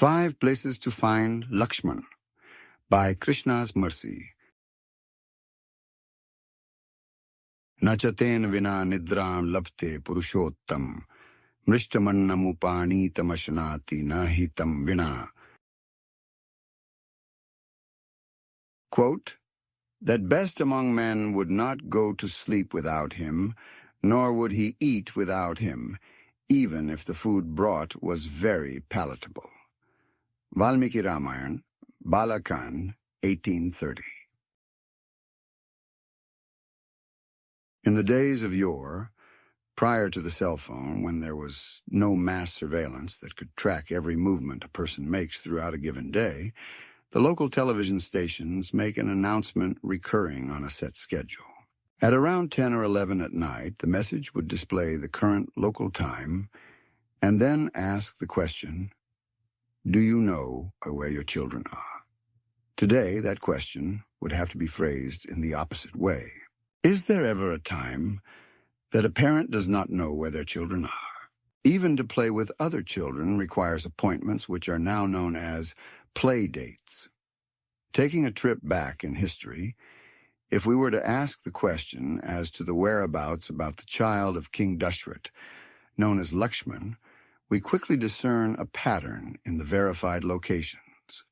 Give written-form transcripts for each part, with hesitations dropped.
5 Places to Find Lakshman by Krishna's Mercy. Nachaten vina nidram labte purushottam, mrishtamannamupani tamashanati nahitam vina. Quote, that best among men would not go to sleep without him, nor would he eat without him, even if the food brought was very palatable. Valmiki Ramayana, Bala Kand, 1830. In the days of yore, prior to the cell phone, when there was no mass surveillance that could track every movement a person makes throughout a given day, the local television stations make an announcement recurring on a set schedule. At around 10 or 11 at night, the message would display the current local time and then ask the question, do you know where your children are? Today, that question would have to be phrased in the opposite way. Is there ever a time that a parent does not know where their children are? Even to play with other children requires appointments which are now known as play dates. Taking a trip back in history, if we were to ask the question as to the whereabouts about the child of King Dashrath, known as Lakshman, we quickly discern a pattern in the verified locations.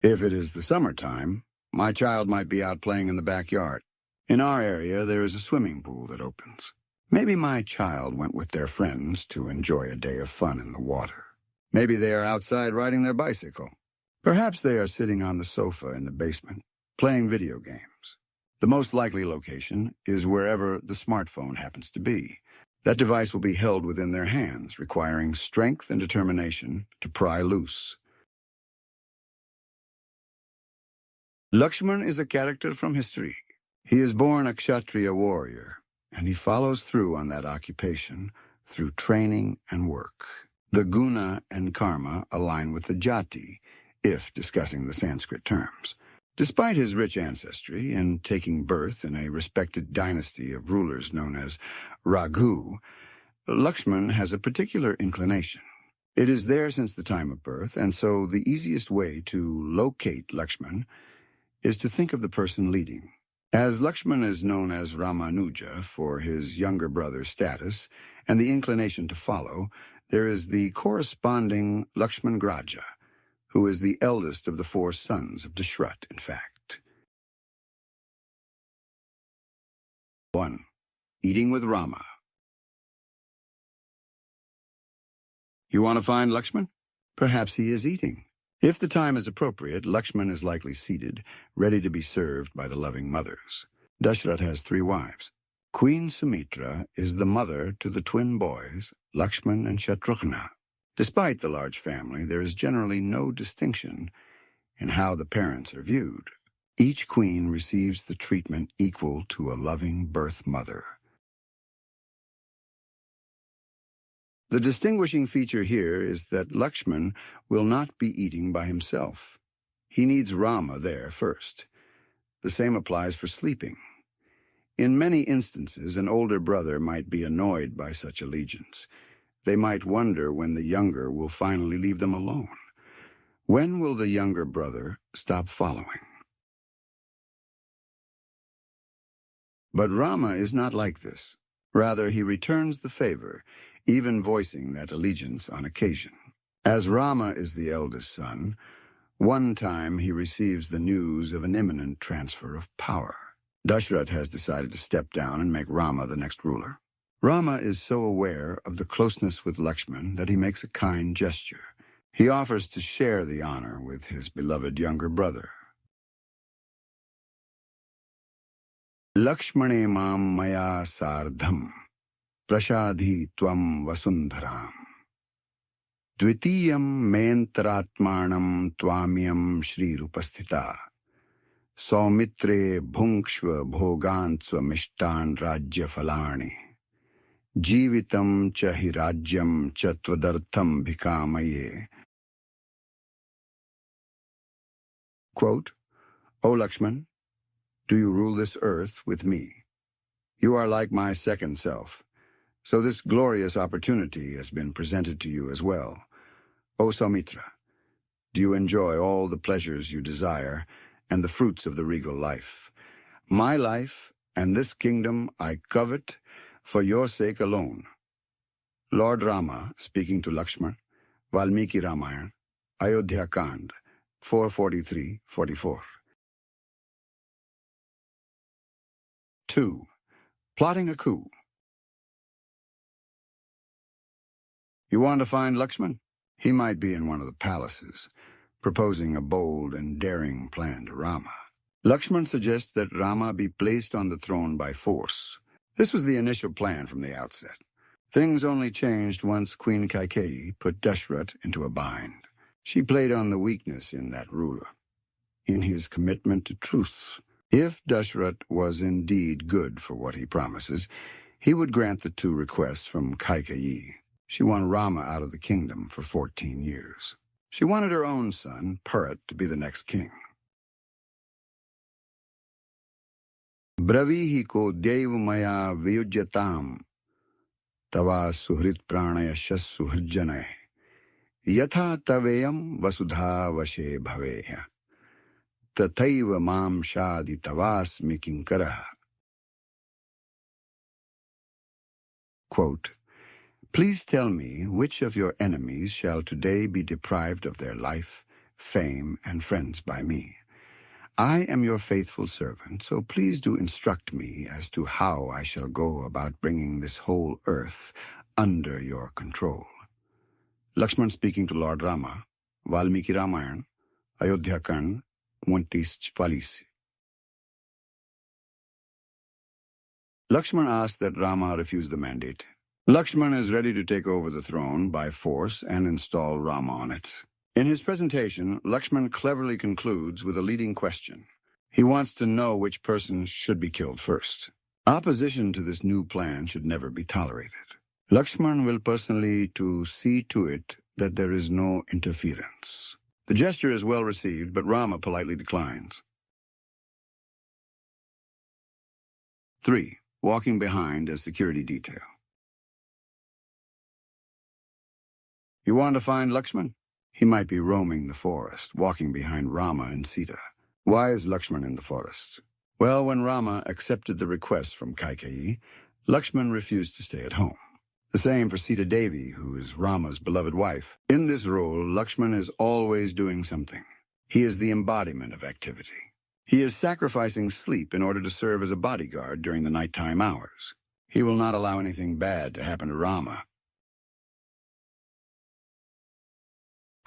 If it is the summertime, my child might be out playing in the backyard. In our area, there is a swimming pool that opens. Maybe my child went with their friends to enjoy a day of fun in the water. Maybe they are outside riding their bicycle. Perhaps they are sitting on the sofa in the basement, playing video games. The most likely location is wherever the smartphone happens to be. That device will be held within their hands, requiring strength and determination to pry loose. Lakshman is a character from history. He is born a Kshatriya warrior, and he follows through on that occupation through training and work. The guna and karma align with the jati, if discussing the Sanskrit terms. Despite his rich ancestry and taking birth in a respected dynasty of rulers known as Raghu, Lakshman has a particular inclination. It is there since the time of birth, and so the easiest way to locate Lakshman is to think of the person leading. As Lakshman is known as Ramanuja for his younger brother's status and the inclination to follow, there is the corresponding Lakshman Graja, who is the eldest of the 4 sons of Dashrath, in fact. 1. Eating with Rama. You want to find Lakshman? Perhaps he is eating. If the time is appropriate, Lakshman is likely seated, ready to be served by the loving mothers. Dashrath has 3 wives. Queen Sumitra is the mother to the twin boys, Lakshman and Shatrugna. Despite the large family, there is generally no distinction in how the parents are viewed. Each queen receives the treatment equal to a loving birth mother. The distinguishing feature here is that Lakshman will not be eating by himself. He needs Rama there first. The same applies for sleeping. In many instances, an older brother might be annoyed by such allegiance. They might wonder when the younger will finally leave them alone. When will the younger brother stop following? But Rama is not like this. Rather, he returns the favor, even voicing that allegiance on occasion. As Rama is the eldest son, one time he receives the news of an imminent transfer of power. Dashrath has decided to step down and make Rama the next ruler. Rama is so aware of the closeness with Lakshman that he makes a kind gesture. He offers to share the honor with his beloved younger brother. Lakshmane mam maya sardham prashadhi tvam vasundharam dvitiyam mayantaratmanam tvamyam shrirupasthita saumitre bhunkshva bhogansva mishtan rajya falani Jivitam cha hi rajyam cha tvadartham bhikamaye. Quote, O Lakshman, do you rule this earth with me? You are like my second self. So this glorious opportunity has been presented to you as well. O Saumitra, do you enjoy all the pleasures you desire and the fruits of the regal life? My life and this kingdom I covet for your sake alone. Lord Rama, speaking to Lakshmana, Valmiki Ramayana, Ayodhya Kand, 4:43-44. 2. Plotting a coup. You want to find Lakshman? He might be in one of the palaces, proposing a bold and daring plan to Rama. Lakshman suggests that Rama be placed on the throne by force. This was the initial plan from the outset. Things only changed once Queen Kaikeyi put Dashrath into a bind. She played on the weakness in that ruler, in his commitment to truth. If Dashrath was indeed good for what he promises, he would grant the two requests from Kaikeyi. She wanted Rama out of the kingdom for 14 years. She wanted her own son, Bharat, to be the next king. Bravihi ko dev maya viyujyatam tava suhrit pranayashas suhrijane yatha taveyam vasudha vashe bhaveya tathaiva mam shadi tavasmi kinkaraha. Quote, please tell me which of your enemies shall today be deprived of their life, fame, and friends by me. I am your faithful servant, so please do instruct me as to how I shall go about bringing this whole earth under your control. Lakshman speaking to Lord Rama, Valmiki Ramayana, Ayodhya Kand, 20:40. Lakshman asked that Rama refuse the mandate. Lakshman is ready to take over the throne by force and install Rama on it. In his presentation, Lakshman cleverly concludes with a leading question. He wants to know which person should be killed first. Opposition to this new plan should never be tolerated. Lakshman will personally to see to it that there is no interference. The gesture is well received, but Rama politely declines. 3. Walking behind as security detail. You want to find Lakshman? He might be roaming the forest, walking behind Rama and Sita. Why is Lakshman in the forest? Well, when Rama accepted the request from Kaikeyi, Lakshman refused to stay at home. The same for Sita Devi, who is Rama's beloved wife. In this role, Lakshman is always doing something. He is the embodiment of activity. He is sacrificing sleep in order to serve as a bodyguard during the nighttime hours. He will not allow anything bad to happen to Rama.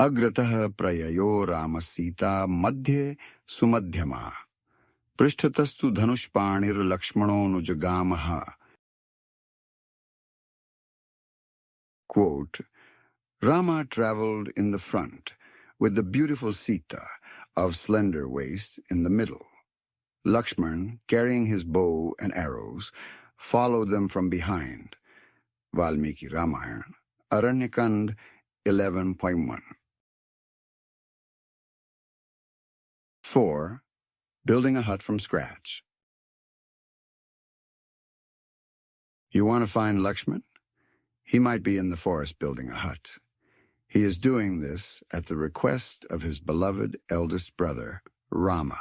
Agratah prayayo Rama Sita madhye sumadhyama prishtatastu dhanushpanir lakshmano nujagamaha. Quote, Rama traveled in the front with the beautiful Sita of slender waist in the middle. Lakshman, carrying his bow and arrows, followed them from behind. Valmiki Ramayana, Aranyakand 11.1. 4. Building a hut from scratch. You want to find Lakshman? He might be in the forest building a hut. He is doing this at the request of his beloved eldest brother, Rama.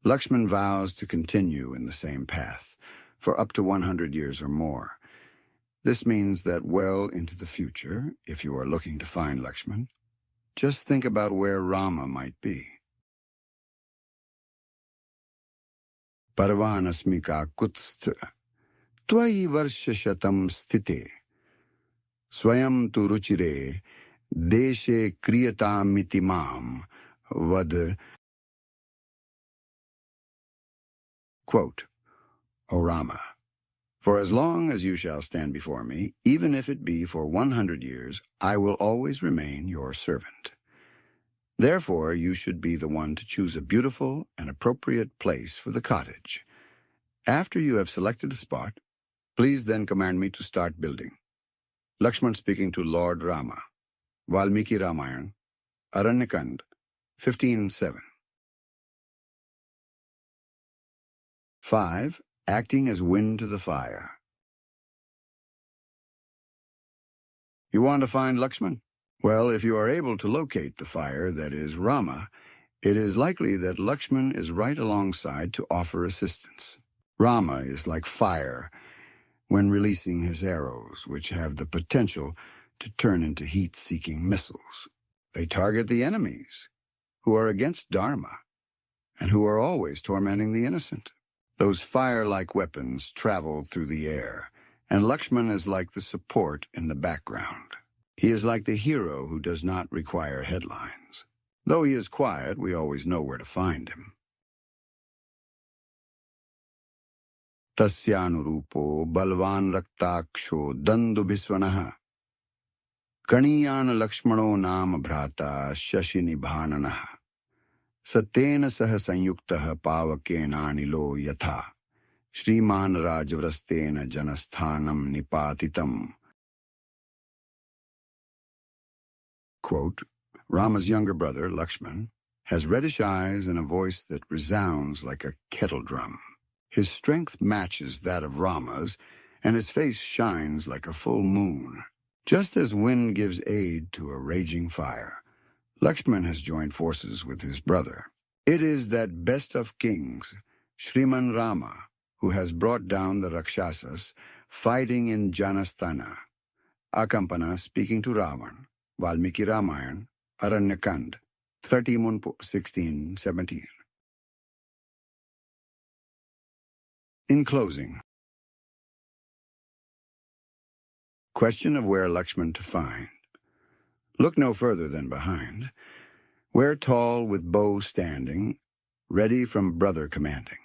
Lakshman vows to continue in the same path for up to 100 years or more. This means that well into the future, if you are looking to find Lakshman, just think about where Rama might be. Parvanasmika kutstha tvai varsha-shatam sthite swayam tu ruchire deshe kriyatam iti mam vad. Quote, O Rama, for as long as you shall stand before me, even if it be for 100 years, I will always remain your servant. Therefore, you should be the one to choose a beautiful and appropriate place for the cottage. After you have selected a spot, please then command me to start building. Lakshman speaking to Lord Rama, Valmiki Ramayana, Aranyakand 15:7. 5. Acting as wind to the fire. You want to find Lakshman? Well, if you are able to locate the fire that is Rama, it is likely that Lakshman is right alongside to offer assistance. Rama is like fire when releasing his arrows, which have the potential to turn into heat-seeking missiles. They target the enemies, who are against Dharma, and who are always tormenting the innocent. Those fire-like weapons travel through the air, and Lakshman is like the support in the background. He is like the hero who does not require headlines. Though he is quiet, we always know where to find him. Tasyanurupo balvan raktaksho dandu biswanaha kaniyana lakshmano nama bhrata shashinibhananaha satena saha sanyuktaha pavakenanilo yatha Shriman Rajvrastena Janasthanam Nipatitam. Quote, Rama's younger brother, Lakshman, has reddish eyes and a voice that resounds like a kettle drum. His strength matches that of Rama's, and his face shines like a full moon. Just as wind gives aid to a raging fire, Lakshman has joined forces with his brother. It is that best of kings, Shriman Rama, who has brought down the Rakshasas, fighting in Janasthana. Akampana speaking to Ravan, Valmiki Ramayana, Bala Kand, 31:16-17. In closing, question of where Lakshman to find. Look no further than behind, where tall with bow standing, ready from brother commanding.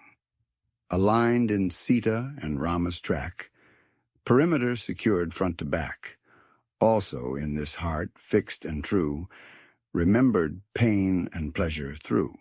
Aligned in Sita and Rama's track, perimeter secured front to back. Also in this heart, fixed and true, remembered pain and pleasure through.